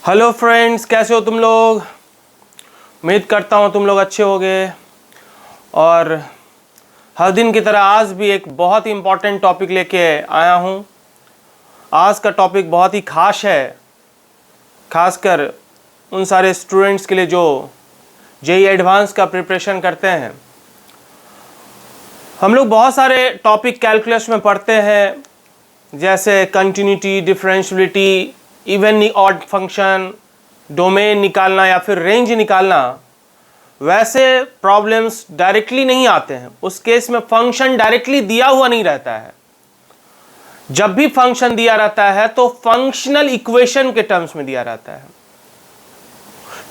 Hello friends, कैसे हो तुम लोग। उम्मीद करता हूँ तुम लोग अच्छे होगे। और हर दिन की तरह आज भी एक बहुत ही इम्पॉर्टेंट टॉपिक लेके आया हूँ। आज का टॉपिक बहुत ही खास है, खासकर उन सारे स्टूडेंट्स के लिए जो जेईई एडवांस का प्रिपरेशन करते हैं। हम लोग बहुत सारे टॉपिक कैलकुलस में पढ़ते हैं, जैसे continuity, differentiability, even odd function, domain निकालना या फिर रेंज निकालना। वैसे प्रॉब्लम्स डायरेक्टली नहीं आते हैं। उस केस में फंक्शन डायरेक्टली दिया हुआ नहीं रहता है। जब भी फंक्शन दिया रहता है तो फंक्शनल इक्वेशन के टर्म्स में दिया रहता है,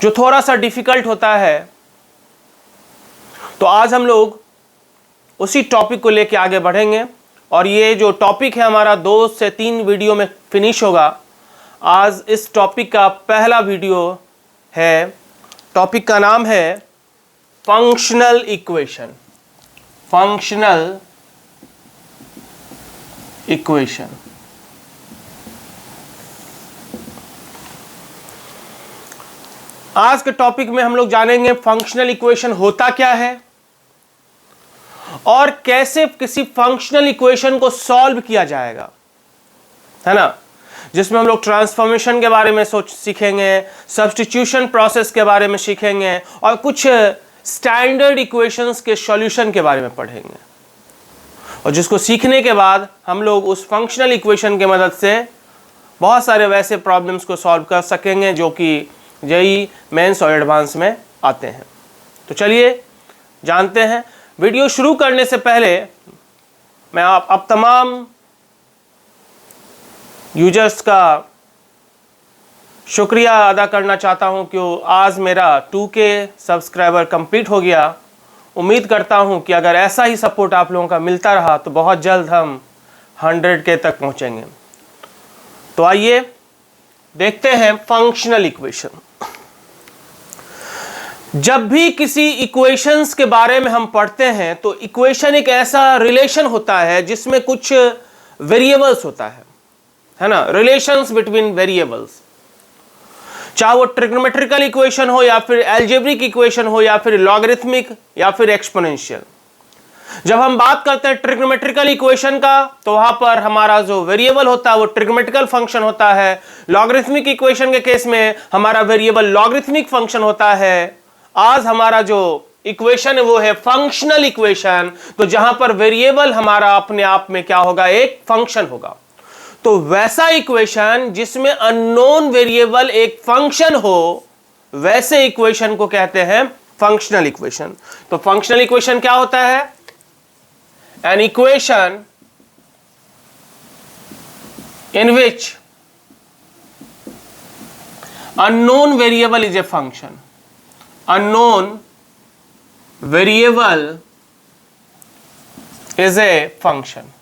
जो थोड़ा सा डिफिकल्ट होता है। तो आज हम लोग उसी टॉपिक को लेके आगे बढ़ेंगे और ये जो टॉपिक है हमारा 2 से 3 वीडियो में फिनिश होगा। आज इस टॉपिक का पहला वीडियो है। टॉपिक का नाम है फंक्शनल इक्वेशन। Functional equation. आज के टॉपिक में हम लोग जानेंगे फंक्शनल इक्वेशन होता क्या है और कैसे किसी फंक्शनल इक्वेशन को सॉल्व किया जाएगा, है ना। जिसमें हम लोग ट्रांसफॉर्मेशन के बारे में सीखेंगे, सब्स्टिट्यूशन प्रोसेस के बारे में सीखेंगे और कुछ स्टैंडर्ड इक्वेशंस के सॉल्यूशन के बारे में पढ़ेंगे। और जिसको सीखने के बाद हम लोग उस फंक्शनल इक्वेशन की मदद से बहुत सारे वैसे प्रॉब्लम्स को सॉल्व कर सकेंगे जो कि जेईई मेंस और एडवांस में आते हैं। तो चलिए जानते हैं। वीडियो शुरू करने से पहले मैं आप तमाम यूजर्स का शुक्रिया अदा करना चाहता हूं कि आज मेरा 2K सब्सक्राइबर कंप्लीट हो गया। उम्मीद करता हूं कि अगर ऐसा ही सपोर्ट आप लोगों का मिलता रहा तो बहुत जल्द हम 100K तक पहुंचेंगे। तो आइए देखते हैं फंक्शनल इक्वेशन। जब भी किसी इक्वेशंस के बारे में हम पढ़ते हैं तो इक्वेशन एक ऐसा रिलेशन होता है जिसमें कुछ वेरिएबल्स होता है ना, रिलेशंस बिटवीन वेरिएबल्स। चाहे वो ट्रिग्नोमेट्रिकल इक्वेशन हो या फिर अलजेब्रिक इक्वेशन हो या फिर लॉगरिथमिक या फिर एक्सपोनेंशियल। जब हम बात करते हैं ट्रिग्नोमेट्रिकल इक्वेशन का तो वहां पर हमारा जो वेरिएबल होता है वो ट्रिग्नोमेट्रिकल फंक्शन होता है। लॉगरिथमिक इक्वेशन के केस में हमारा वेरिएबल लॉगरिथमिक फंक्शन होता है। आज हमारा जो इक्वेशन है वो है फंक्शनल इक्वेशन, तो जहां पर वेरिएबल हमारा अपने आप में क्या होगा, एक फंक्शन होगा। तो वैसा इक्वेशन जिसमें अननोन वेरिएबल एक फंक्शन हो, वैसे इक्वेशन को कहते हैं फंक्शनल इक्वेशन। तो फंक्शनल इक्वेशन क्या होता है? An equation in which unknown variable is a function. Unknown variable is a function.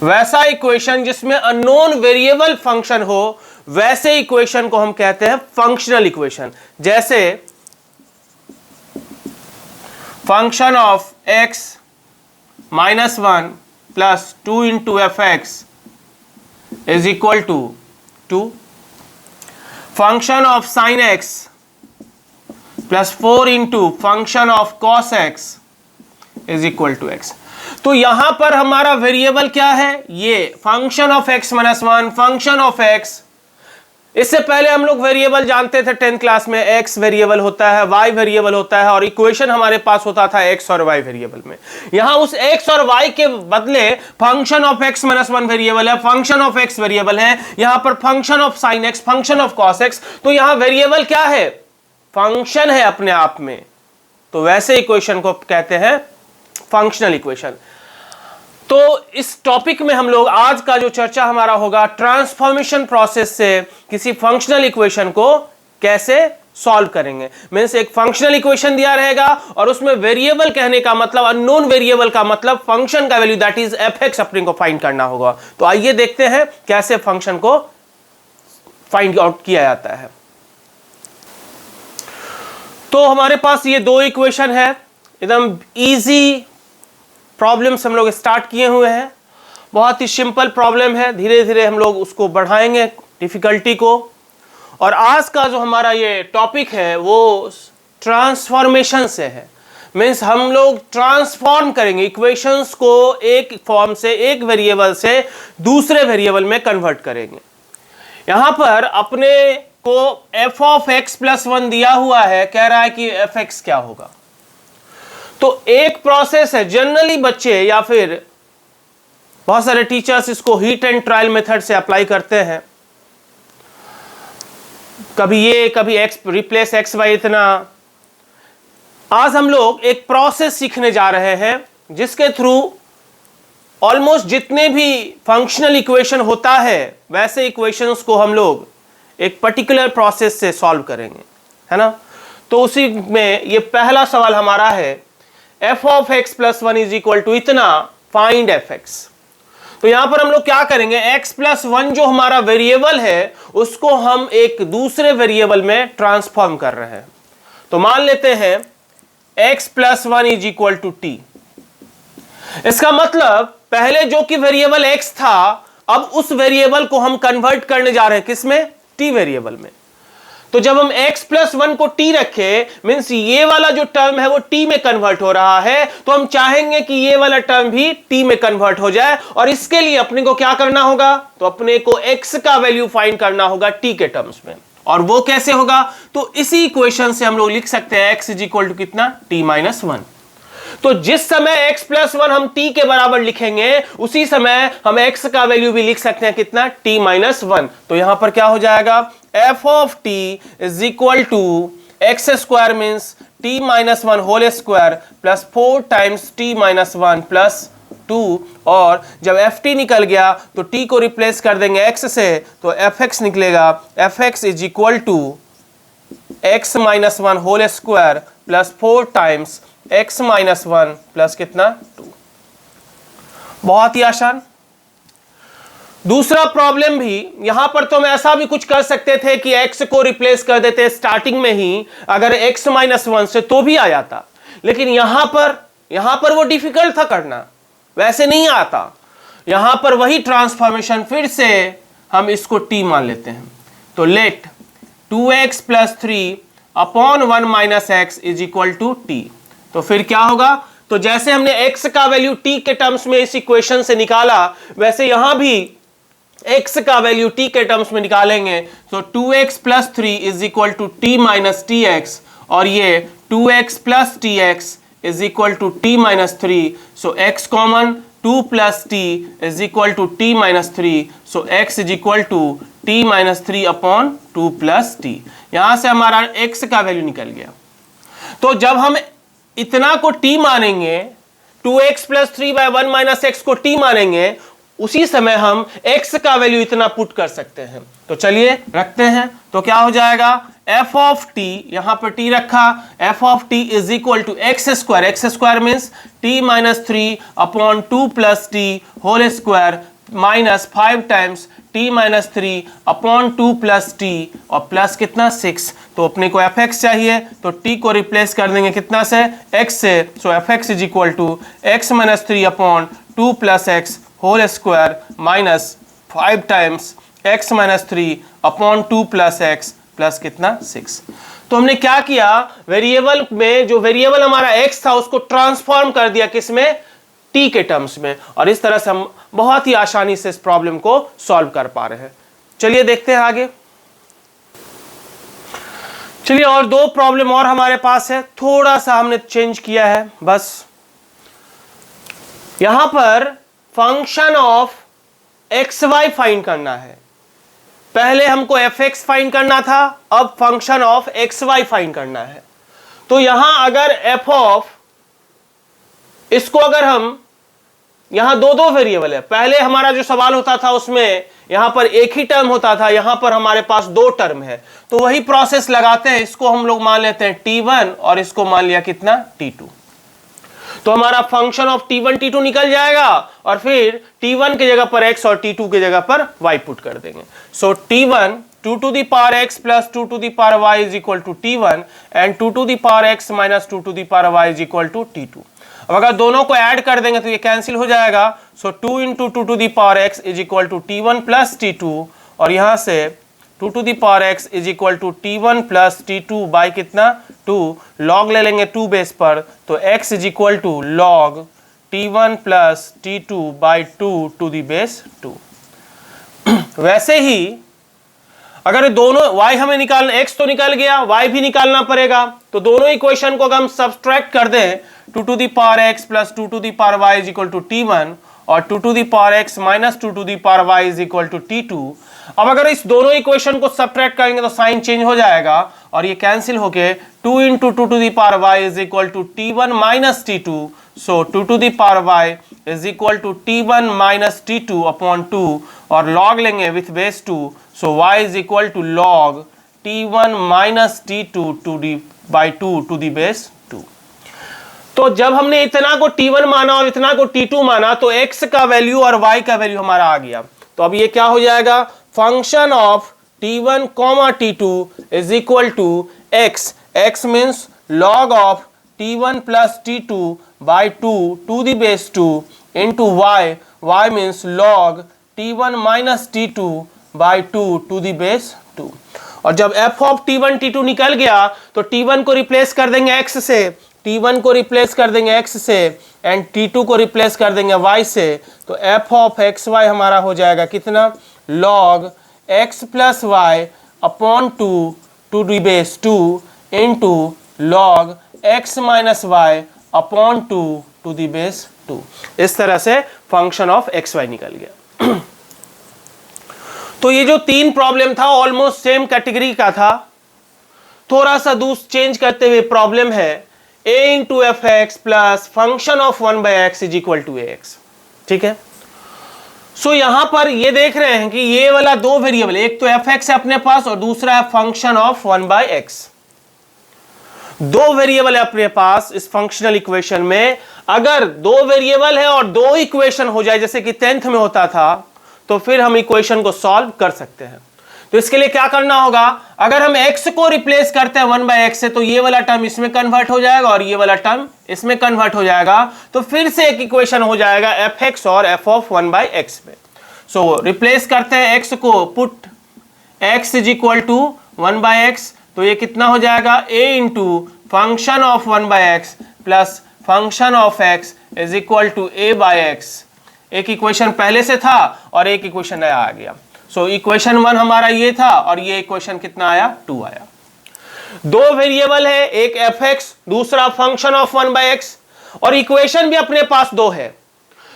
वैसा इक्वेशन जिसमें अननोन वेरिएबल फंक्शन हो, वैसे इक्वेशन को हम कहते हैं फंक्शनल इक्वेशन। जैसे function of x -1 plus 2 into f x is equal to 2। Function of sine x plus 4 into function of cos x is equal to x। तो यहां पर हमारा वेरिएबल क्या है? ये function of x -1, function of x। इससे पहले हम लोग वेरिएबल जानते थे 10th क्लास में, x वेरिएबल होता है, y वेरिएबल होता है और इक्वेशन हमारे पास होता था x और y वेरिएबल में। यहां उस x और y के बदले फंक्शन ऑफ x -1 वेरिएबल है, फंक्शन ऑफ x वेरिएबल है, यहां पर function of sine x, function of cos x। तो यहां वेरिएबल क्या है? फंक्शन है अपने आप में। तो वैसे इक्वेशन को कहते हैं फंक्शनल इक्वेशन। तो इस टॉपिक में हम लोग आज का जो चर्चा हमारा होगा, ट्रांसफॉर्मेशन प्रोसेस से किसी फंक्शनल इक्वेशन को कैसे सॉल्व करेंगे। मींस एक फंक्शनल इक्वेशन दिया रहेगा और उसमें वेरिएबल कहने का मतलब, अननोन वेरिएबल का मतलब फंक्शन का value, that is f x अपने को फाइंड करना होगा। तो आइए देखते हैं कैसे फंक्शन को फाइंड आउट किया जाता है। तो हमारे पास ये 2 इक्वेशन है, एकदम इजी प्रॉब्लम्स हम लोग स्टार्ट किए हुए हैं। बहुत ही सिंपल प्रॉब्लम है, धीरे धीरे हम लोग उसको बढ़ाएंगे डिफिकल्टी को। और आज का जो हमारा ये टॉपिक है वो ट्रांसफॉर्मेशन से है। मीन्स हम लोग ट्रांसफॉर्म करेंगे इक्वेशंस को, एक फॉर्म से, एक वेरिएबल से दूसरे वेरिएबल में कन्वर्ट करेंगे। यहां पर अपने को f ऑफ x प्लस 1 दिया हुआ है, कह रहा है कि fx क्या होगा। तो एक प्रोसेस है, जनरली बच्चे या फिर बहुत सारे टीचर्स इसको हीट एंड ट्रायल मेथड से अप्लाई करते हैं। कभी ये, कभी x रिप्लेस x बाई इतना। आज हम लोग एक प्रोसेस सीखने जा रहे हैं जिसके थ्रू ऑलमोस्ट जितने भी फंक्शनल इक्वेशन होता है वैसे इक्वेशंस को हम लोग एक पर्टिकुलर प्रोसेस से सॉल्व करेंगे, है ना। तो उसी में ये पहला सवाल हमारा है, f of x plus 1 is equal to इतना, फाइंड fx। तो यहां पर हम लोग क्या करेंगे, x प्लस 1 जो हमारा वेरिएबल है उसको हम एक दूसरे वेरिएबल में ट्रांसफॉर्म कर रहे हैं। तो मान लेते हैं x plus 1 is equal to t। इसका मतलब पहले जो कि वेरिएबल x था, अब उस वेरिएबल को हम कन्वर्ट करने जा रहे हैं, किसमें, t वेरिएबल में। तो जब हम x प्लस 1 को t रखे, मीन्स ये वाला जो टर्म है वो t में कन्वर्ट हो रहा है, तो हम चाहेंगे कि ये वाला टर्म भी t में कन्वर्ट हो जाए। और इसके लिए अपने को क्या करना होगा, तो अपने को x का वैल्यू फाइंड करना होगा t के टर्म्स में। और वो कैसे होगा, तो इसी इक्वेशन से हम लोग लिख सकते हैं x इज इक्वल टू कितना, t माइनस 1। तो जिस समय x प्लस 1 हम t के बराबर लिखेंगे, उसी समय हम x का वैल्यू भी लिख सकते हैं कितना, t माइनस 1। तो यहां पर क्या हो जाएगा, f of t is equal to x square means t minus 1 whole square plus 4 times t minus 1 plus 2। और जब ft निकल गया तो t को रिप्लेस कर देंगे x से, तो fx निकलेगा, fx is equal to x minus 1 whole square plus 4 times x minus 1 plus कितना, 2। बहुत ही आसान। दूसरा प्रॉब्लम भी, यहां पर तो हम ऐसा भी कुछ कर सकते थे कि x को रिप्लेस कर देते स्टार्टिंग में ही, अगर x माइनस 1 से तो भी आ जाता। लेकिन यहां पर वो डिफिकल्ट था करना, वैसे नहीं आता। यहां पर वही ट्रांसफॉर्मेशन, फिर से हम इसको t मान लेते हैं। तो let 2x plus 3 upon 1 minus x is equal to t। तो फिर क्या होगा, तो जैसे हमने x का वैल्यू t के टर्म्स में इस इक्वेशन से निकाला, वैसे यहां भी x का वैल्यू t के टर्म्स में निकालेंगे। तो 2x plus 3 is equal to t minus tx, और ये 2x plus tx is equal to t minus 3। So x common, 2 plus t is equal to t minus 3। So x is equal to t minus 3 upon 2 plus t। यहां से हमारा x का value निकल गया। तो जब हम इतना को t मानेंगे, 2x plus 3 by 1 minus x को t मानेंगे, उसी समय हम x का वैल्यू इतना पुट कर सकते हैं। तो चलिए रखते हैं। तो क्या हो जाएगा, f ऑफ t, यहां पर t रखा, f of t is equal to x square means t minus 3 upon 2 plus t whole square minus 5 times t minus 3 upon 2 plus t और प्लस कितना, 6। तो अपने को fx चाहिए, तो t को रिप्लेस कर देंगे कितना से, x से। So fx is equal to x minus 3 upon 2 plus x whole square minus 5 times x minus 3 upon 2 plus x plus कितना, 6। तो हमने क्या किया, वेरिएबल में जो वेरिएबल हमारा x था उसको ट्रांसफॉर्म कर दिया किसमें, t के टर्म्स में। और इस तरह से हम बहुत ही आसानी से इस प्रॉब्लम को सॉल्व कर पा रहे हैं। चलिए देखते हैं आगे। चलिए और दो प्रॉब्लम और हमारे पास है, थोड़ा सा हमने चेंज किया है बस। यहां पर function of x y find करना है। पहले हमको एफ एक्स फाइंड करना था, अब function of x y find करना है। तो यहां अगर एफ ऑफ, इसको अगर हम, यहां दो वेरिएबल है, पहले हमारा जो सवाल होता था उसमें यहां पर एक ही टर्म होता था, यहां पर हमारे पास दो टर्म है। तो वही प्रोसेस लगाते हैं, इसको हम लोग मान लेते हैं t1 और इसको मान लिया कितना, t2। तो हमारा फंक्शन ऑफ t1 t2 निकल जाएगा और फिर t1 की जगह पर x और t2 की जगह पर y पुट कर देंगे। सो t1 2 to the power x plus 2 to the power y is equal to t1 and 2 to the power x minus 2 to the power y is equal to t2। अब अगर दोनों को add कर देंगे तो ये कैंसिल हो जाएगा। सो 2 into 2 to the power x is equal to t1 plus t2 और यहां से 2 to the power x is equal to t1 plus t2 by कितना 2, लॉग ले लेंगे 2 बेस पर, तो x is equal to log t1 plus t2 by 2 to the base 2। वैसे ही अगर दोनों y हमें निकालना, x तो निकल गया, y भी निकालना पड़ेगा, तो दोनों इक्वेशन को अगर हम सब्सट्रैक्ट कर दें 2 to the power x plus 2 to the power y is equal to t1 और 2 to the power x minus 2 to the power y is equal to t2। अब अगर इस दोनों इक्वेशन को सब्ट्रैक्ट करेंगे तो साइन चेंज हो जाएगा और ये कैंसिल होके 2 into 2 to the power y is equal to t1 minus t2, so 2 to the power y is equal to t1 minus t2 upon 2 और लॉग लेंगे with base 2, so y is equal to log t1 minus t2 to the by 2 to the base 2। तो जब हमने इतना को t1 माना और इतना को t2 माना तो x का वैल्यू और y का वैल्यू हमारा आ गया। तो अब ये क्या हो जाएगा, function of t1 comma t2 is equal to x, x means log of t1 plus t2 by 2 to the base 2 into y, y means log t1 minus t2 by 2 to the base 2। और जब f of t1 t2 निकल गया तो t1 को replace कर देंगे x से, t1 को रिप्लेस कर देंगे x से एंड t2 को रिप्लेस कर देंगे y से, तो f ऑफ एक्स वाई हमारा हो जाएगा कितना, log x plus y upon 2 to the base 2 into log x minus y upon 2 to the base 2। इस तरह से फंक्शन ऑफ एक्स वाई निकल गया। तो ये जो तीन प्रॉब्लम था ऑलमोस्ट सेम कैटेगरी का था, थोड़ा सा दूसरा चेंज करते हुए प्रॉब्लम है a into f x plus function of 1 by x is equal to ax, ठीक है। सो यहां पर ये देख रहे हैं कि ये वाला दो वेरिएबल, एक तो एफ एक्स है अपने पास और दूसरा है फंक्शन ऑफ 1 बाई एक्स। दो वेरिएबल है अपने पास इस फंक्शनल इक्वेशन में। अगर दो वेरिएबल है और दो इक्वेशन हो जाए जैसे कि 10th में होता था, तो फिर हम इक्वेशन को सॉल्व कर सकते हैं। तो इसके लिए क्या करना होगा, अगर हम x को रिप्लेस करते हैं 1 बाई एक्स से तो ये वाला टर्म इसमें कन्वर्ट हो जाएगा और ये वाला टर्म इसमें कन्वर्ट हो जाएगा, तो फिर से एक इक्वेशन हो जाएगा एफ एक्स और एफ ऑफ 1 बाई एक्स में। सो रिप्लेस करते हैं x को, put x is equal to 1 by x, तो ये कितना हो जाएगा, a into function of 1 by x plus function of x is equal to a by x. एक इक्वेशन पहले से था और एक इक्वेशन नया आ गया। सो इक्वेशन 1 हमारा ये था और ये इक्वेशन कितना आया, 2 आया। दो वेरिएबल है, एक fx दूसरा फंक्शन ऑफ 1 बाई एक्स और इक्वेशन भी अपने पास दो है।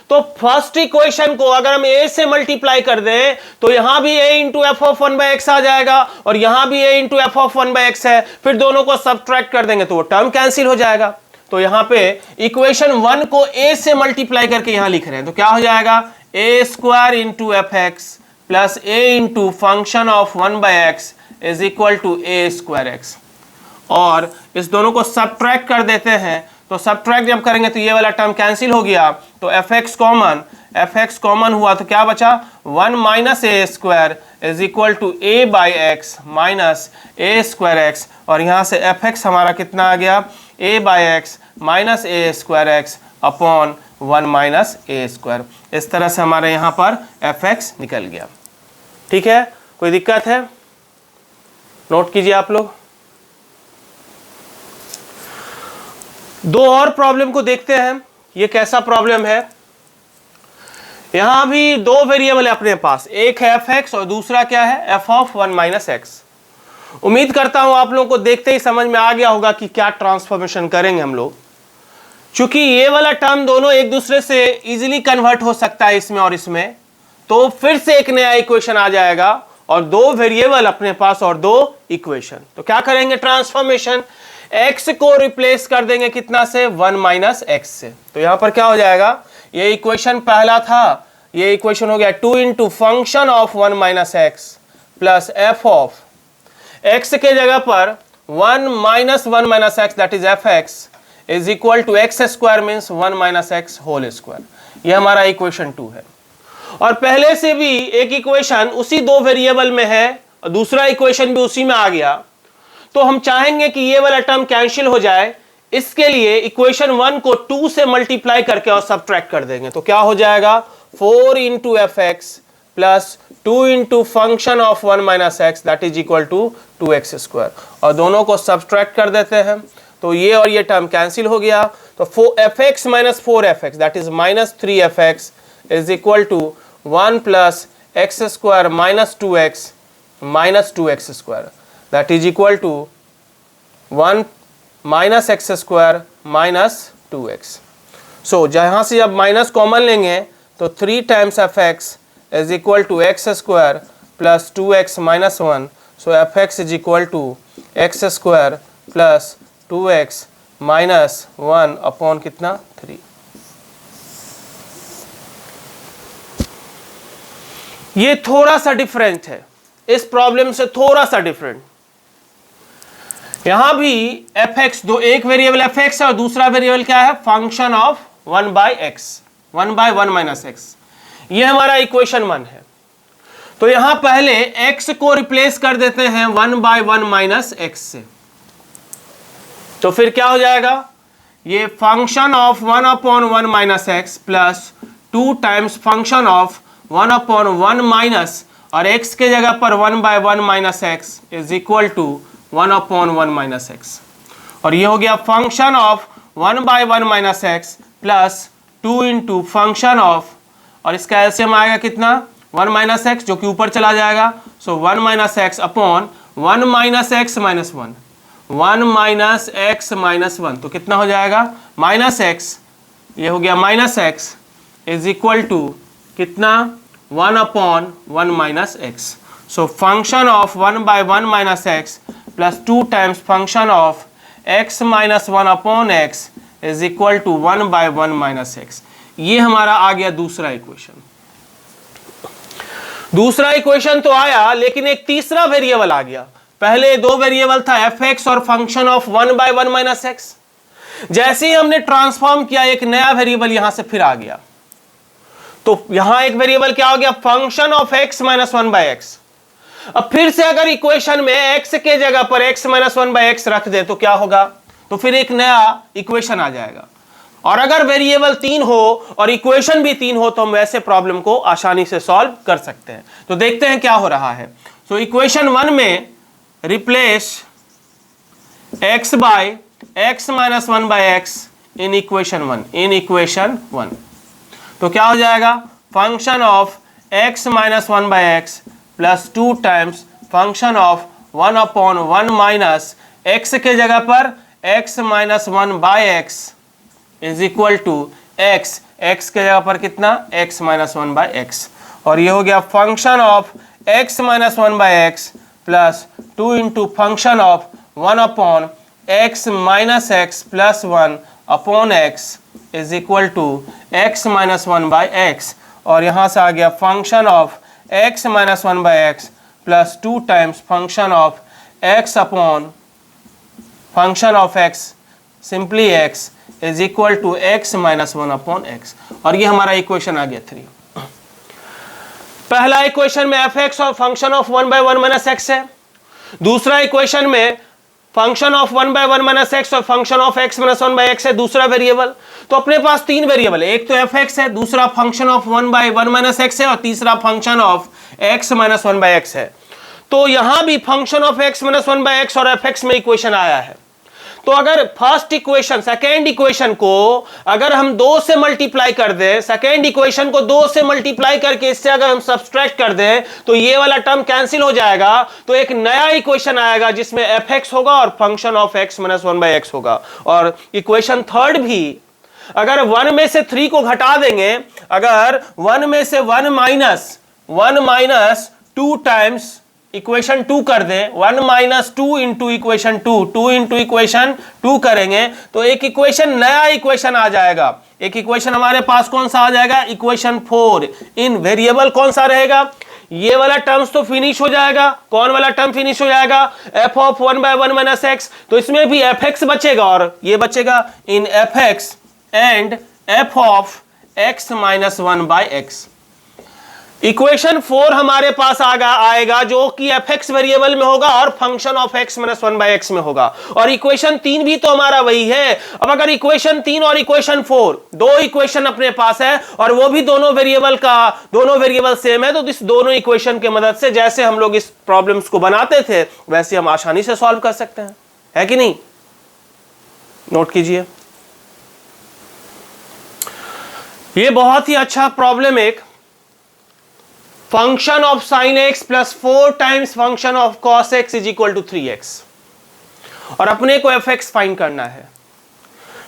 तो फर्स्ट इक्वेशन को अगर हम a से मल्टीप्लाई कर दें तो यहां भी a into f of 1 by x आ जाएगा और यहां भी a into f of 1 by x है, फिर दोनों को सब्ट्रैक्ट कर देंगे तो वो टर्म कैंसिल हो जाएगा। तो यहां पे इक्वेशन 1 को a से मल्टीप्लाई करके यहां लिख रहे हैं, तो क्या हो जाएगा, a square into f x plus a into function of 1 by x is equal to a square x. और इस दोनों को सब्ट्रैक्ट कर देते हैं, तो सब्ट्रैक्ट जब करेंगे तो ये वाला टर्म कैंसिल हो गया, तो एफ एक्स कॉमन हुआ तो क्या बचा, 1 minus a square is equal to a by x minus a square x. और यहाँ से एफ एक्स हमारा कितना आ गया, a by x minus a square x upon 1 minus a square. इस तरह से हमारे यहाँ पर एफ एक्स निकल गया। ठीक है, कोई दिक्कत है, नोट कीजिए आप लोग। दो और प्रॉब्लम को देखते हैं, ये कैसा प्रॉब्लम है। यहां भी दो वेरिएबल है अपने पास, एक है एफ एक्स और दूसरा क्या है, एफ ऑफ 1 माइनस एक्स। उम्मीद करता हूं आप लोगों को देखते ही समझ में आ गया होगा कि क्या ट्रांसफॉर्मेशन करेंगे हम लोग। चूंकि ये वाला टर्म दोनों एक दूसरे से इजीली कन्वर्ट हो सकता है इसमें और इसमें, तो फिर से एक नया इक्वेशन आ जाएगा और दो वेरिएबल अपने पास और दो इक्वेशन। तो क्या करेंगे ट्रांसफॉर्मेशन, x को रिप्लेस कर देंगे कितना से, 1 माइनस एक्स से। तो यहां पर क्या हो जाएगा, ये इक्वेशन पहला था, ये इक्वेशन हो गया 2 into function of 1 minus x plus f of x के जगह पर 1 minus 1 minus x that is f x is equal to x square means 1 minus x whole square. ये हमारा इक्वेशन 2 है। और पहले से भी एक इक्वेशन उसी दो वेरिएबल में है और दूसरा इक्वेशन भी उसी में आ गया, तो हम चाहेंगे कि ये वाला टर्म कैंसिल हो जाए। इसके लिए इक्वेशन 1 को 2 से मल्टीप्लाई करके और सब्ट्रैक्ट कर देंगे, तो क्या हो जाएगा, 4 into f x plus 2 into function of 1 minus x that is equal to 2x square, और दोनों को सब्सट्रैक्ट कर देते हैं तो ये और ये टर्म कैंसिल हो गया, तो fx minus 4fx that is minus 3fx is equal to 1 plus x square minus 2x square that is equal to 1 minus x square minus 2x। So जहाँ से जब माइनस कॉमन लेंगे तो 3 times fx is equal to x square plus 2x minus 1, so fx is equal to x square plus 2x minus 1 upon कितना 3। ये थोड़ा सा different है, इस प्रॉब्लम से थोड़ा सा डिफरेंट। यहां भी fx दो, एक वेरिएबल fx है और दूसरा वेरिएबल क्या है, function of 1 by x, 1 by 1 minus x। ये हमारा इक्वेशन 1 है। तो यहां पहले x को रिप्लेस कर देते हैं 1 by 1 माइनस x से, तो फिर क्या हो जाएगा, ये function of 1 upon 1 minus x plus 2 times function of 1 upon 1 minus, और x के जगह पर 1 by 1 minus x is equal to 1 upon 1 minus x, और ये हो गया function of 1 by 1 minus x plus 2 into function of, और इसका एलसीएम आएगा कितना 1 माइनस एक्स जो कि ऊपर चला जाएगा, सो 1 minus x upon 1 minus x minus 1, 1 minus x minus 1, तो कितना हो जाएगा माइनस एक्स, ये हो गया minus x is equal to कितना 1 upon 1 minus x. So function of 1 by 1 minus x plus 2 times function of x minus 1 upon x is equal to 1 by 1 minus x. ये हमारा आ गया दूसरा इक्वेशन। दूसरा equation तो आया, लेकिन एक तीसरा वेरिएबल आ गया। पहले दो वेरिएबल था fx और function of 1 by 1 minus x. जैसे ही हमने ट्रांसफॉर्म किया एक नया वेरिएबल यहां से फिर आ गया, तो यहां एक वेरिएबल क्या हो गया, function of x minus 1 by x. अब फिर से अगर इक्वेशन में x के जगह पर x माइनस 1 बाय एक्स रख दे तो क्या होगा, तो फिर एक नया इक्वेशन आ जाएगा। और अगर वेरिएबल 3 हो और इक्वेशन भी 3 हो तो हम वैसे प्रॉब्लम को आसानी से सॉल्व कर सकते हैं। तो देखते हैं क्या हो रहा है। सो इक्वेशन 1 में replace x by x minus 1 by x in equation 1, तो क्या हो जाएगा, function of x minus 1 by x plus 2 times function of 1 upon 1 minus x के जगह पर x minus 1 by x is equal to x के जगह पर कितना x माइनस 1 बाय एक्स, और ये हो गया function of x minus 1 by x plus 2 into function of 1 upon x minus x plus 1 upon x is equal to x minus 1 by x, और यहाँ से आ गया function of x minus 1 by x plus 2 times function of x upon function of x simply x is equal to x minus 1 upon x, और ये हमारा equation आ गया 3। पहला इक्वेशन में fx और function of 1 by 1 minus x है। दूसरा equation में function of 1 by 1 minus x और function of x minus 1 by x है दूसरा वेरिएबल। तो अपने पास 3 वेरिएबल है, एक तो fx है, दूसरा function of 1 by 1 minus x है, और तीसरा function of x minus 1 by x है। तो यहां भी function of x minus 1 by x और fx में इक्वेशन आया है। तो अगर फर्स्ट इक्वेशन सेकेंड इक्वेशन को अगर हम 2 से मल्टीप्लाई कर दें, सेकेंड इक्वेशन को 2 से मल्टीप्लाई करके इससे अगर हम सब्सट्रैक्ट कर दें तो ये वाला टर्म कैंसिल हो जाएगा, तो एक नया इक्वेशन आएगा जिसमें fx होगा और function of x minus 1 by x होगा। और इक्वेशन थर्ड भी अगर 1 में से 3 को घटा देंगे, अगर 1 में से 1 माइनस 2 टाइम्स इक्वेशन 2 कर दें, 1 minus 2 into equation 2 into equation 2 करेंगे तो एक इक्वेशन नया इक्वेशन आ जाएगा। एक इक्वेशन हमारे पास कौन सा आ जाएगा, इक्वेशन 4। इन वेरिएबल कौन सा रहेगा, ये वाला टर्म्स तो फिनिश हो जाएगा। कौन वाला टर्म फिनिश हो जाएगा, f of 1 by 1 minus x, तो इसमें भी fx बचेगा और ये बचेगा in fx and f of x minus 1 by x. Equation 4 हमारे पास आएगा जो कि fx वेरिएबल में होगा और function of x minus 1/x में होगा। और इक्वेशन 3 भी तो हमारा वही है। अब अगर इक्वेशन 3 और इक्वेशन 4 दो इक्वेशन अपने पास है और वो भी दोनों वेरिएबल सेम है, तो इस दोनों इक्वेशन की मदद से जैसे हम लोग इस प्रॉब्लम्स को बनाते थे वैसे हम आसानी से सॉल्व कर सकते हैं, है कि नहीं? नोट कीजिए, ये बहुत ही अच्छा प्रॉब्लम, एक function of sine x plus 4 times function of cos x is equal to 3x, और अपने को एफ एक्स फाइंड करना है।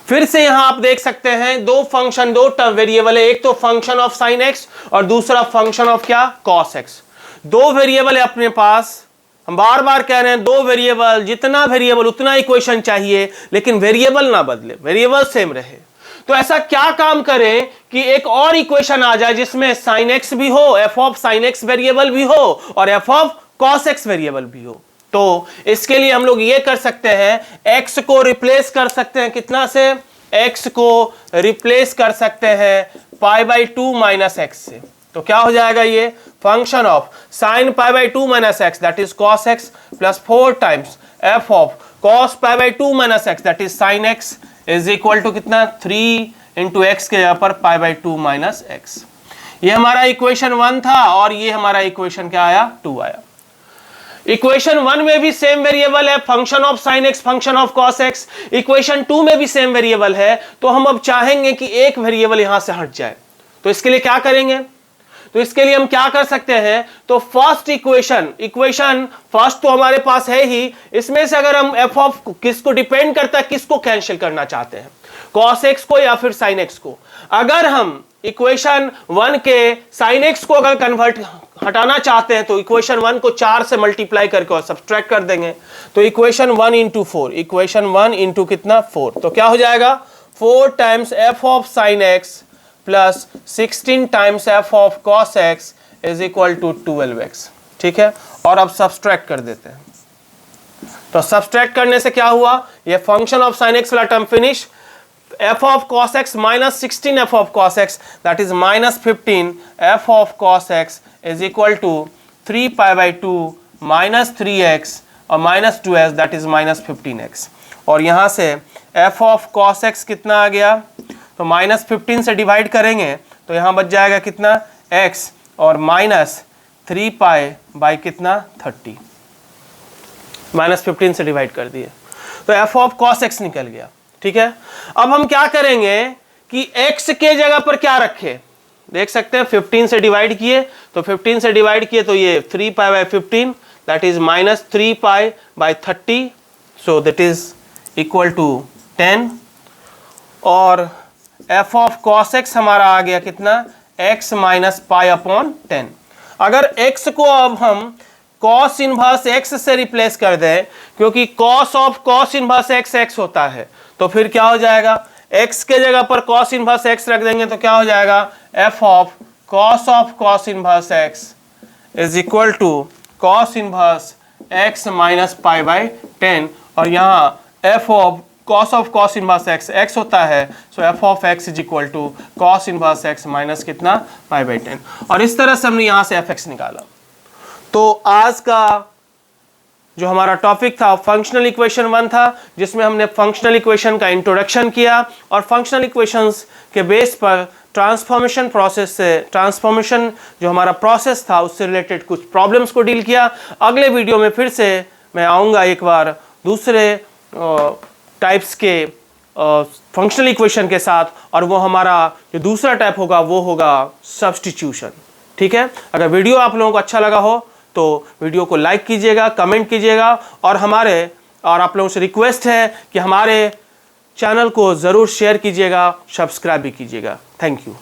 फिर से यहां आप देख सकते हैं दो फंक्शन, दो टर्म वेरिएबल है, एक तो फंक्शन ऑफ साइन एक्स और दूसरा फंक्शन ऑफ क्या, कॉस एक्स। दो वेरिएबल है अपने पास, हम बार बार कह रहे हैं दो वेरिएबल, जितना वेरिएबल उतना इक्वेशन चाहिए, लेकिन वेरिएबल ना बदले, वेरिएबल सेम रहे। तो ऐसा क्या काम करें कि एक और इक्वेशन आ जाए जिसमें sin x भी हो, f of sin x variable भी हो और f of cos x variable भी हो। तो इसके लिए हम लोग ये कर सकते हैं, x को रिप्लेस कर सकते हैं कितना से, x को रिप्लेस कर सकते हैं π/2 माइनस x से। तो क्या हो जाएगा, ये function of sin π/2 minus x that is cos x plus 4 times f of cos π/2 minus x that is sin x is equal to कितना, 3 इंटू एक्स के यहाँ पर π/2 माइनस एक्स। ये हमारा इक्वेशन 1 था और ये हमारा इक्वेशन क्या आया, 2 आया। इक्वेशन 1 में भी सेम वेरिएबल है, function of sine x, function of cos x. Equation 2 में भी सेम वेरिएबल है। तो हम अब चाहेंगे कि एक वेरिएबल यहां से हट जाए, तो इसके लिए क्या करेंगे, तो इसके लिए हम क्या कर सकते हैं, तो फर्स्ट इक्वेशन फर्स्ट तो हमारे पास है ही, इसमें से अगर हम f ऑफ किसको डिपेंड करता है, किसको कैंसिल करना चाहते हैं, cos x को या फिर sin x को। अगर हम इक्वेशन 1 के sin x को अगर कन्वर्ट हटाना चाहते हैं तो इक्वेशन 1 को 4 से मल्टीप्लाई करके और सब्सट्रैक्ट कर देंगे। तो इक्वेशन 1 इंटू 4, इक्वेशन 1 इंटू कितना, 4, तो क्या हो जाएगा, 4 times f of sin x plus 16 times f of cos x is equal to 12x। ठीक है, और अब सब्सट्रैक्ट कर देते हैं। तो सब्सट्रैक्ट करने से क्या हुआ, ये फंक्शन ऑफ sin x वाला term finish, f of cos x minus 16 f of cos x that is minus 15 f of cos x is equal to 3π/2 minus 3x और minus 2x that is minus 15x। और यहां से f of cos x कितना आ गया, तो minus 15 से divide करेंगे तो यहां बच जाएगा कितना, x और माइनस 3π/ कितना, 30, माइनस 15 से डिवाइड कर दिए तो f ऑफ cos x निकल गया। ठीक है, अब हम क्या करेंगे कि x के जगह पर क्या रखे, देख सकते हैं 15 से डिवाइड किए, तो 15 से डिवाइड किए तो ये 3π/15 that is minus 3π/30, so that is equal to 10। और f ऑफ cos x हमारा आ गया कितना, x माइनस π/10। अगर x को अब हम cos इनवर्स x से रिप्लेस कर दें, क्योंकि cos of cos inverse x होता है, तो फिर क्या हो जाएगा, x के जगह पर cos इनवर्स x रख देंगे तो क्या हो जाएगा, f of cos inverse x is equal to cos inverse x minus π/10। और यहाँ f of cos inverse x होता है, so f of x is equal to cos inverse x minus कितना, π/10। और इस तरह से हमने यहाँ से fx निकाला। तो आज का जो हमारा टॉपिक था फंक्शनल इक्वेशन 1 था, जिसमें हमने फंक्शनल इक्वेशन का इंट्रोडक्शन किया और फंक्शनल इक्वेशंस के बेस पर ट्रांसफॉर्मेशन जो हमारा प्रोसेस था उससे रिलेटेड कुछ प्रॉब्लम्स को डील किया। अगले वीडियो में फिर से मैं आऊँगा एक बार दूसरे टाइप्स के फंक्शनल इक्वेशन के साथ, और वो हमारा जो दूसरा टाइप होगा वो होगा सब्स्टिट्यूशन। ठीक है, अगर वीडियो आप लोगों को अच्छा लगा हो तो वीडियो को लाइक कीजिएगा, कमेंट कीजिएगा, और आप लोगों से रिक्वेस्ट है कि हमारे चैनल को ज़रूर शेयर कीजिएगा, सब्सक्राइब भी कीजिएगा। Thank you.